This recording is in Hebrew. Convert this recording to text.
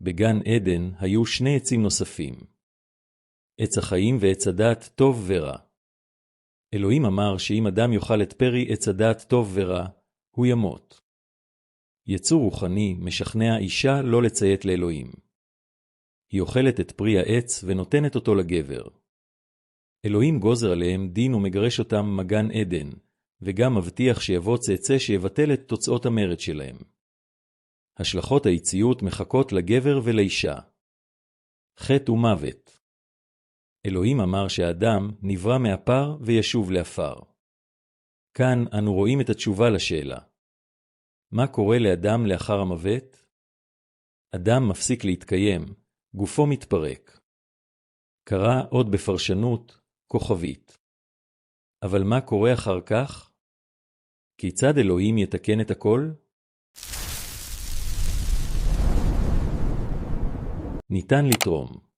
בגן עדן היו שני עצים נוספים, עץ החיים ועץ הדעת טוב ורע. אלוהים אמר שאם אדם יאכל את פרי עץ הדעת טוב ורע, הוא ימות. יצור רוחני משכנע אישה לא לציית לאלוהים. היא אוכלת את פרי העץ ונותנת אותו לגבר. אלוהים גוזר עליהם דין ומגרש אותם מגן עדן, וגם מבטיח שיבוא צאצא שיבטל את תוצאות המרד שלהם. השלכות היציות מחכות לגבר ולאישה. חטא ומוות. אלוהים אמר שהאדם נברא מעפר וישוב לעפר. כאן אנו רואים את התשובה לשאלה. מה קורה לאדם לאחר המוות? אדם מפסיק להתקיים, גופו מתפרק. קרא עוד בפרשנות, כוכבית. אבל מה קורה אחר כך? כיצד אלוהים יתקן את הכל? ניתן לתרום.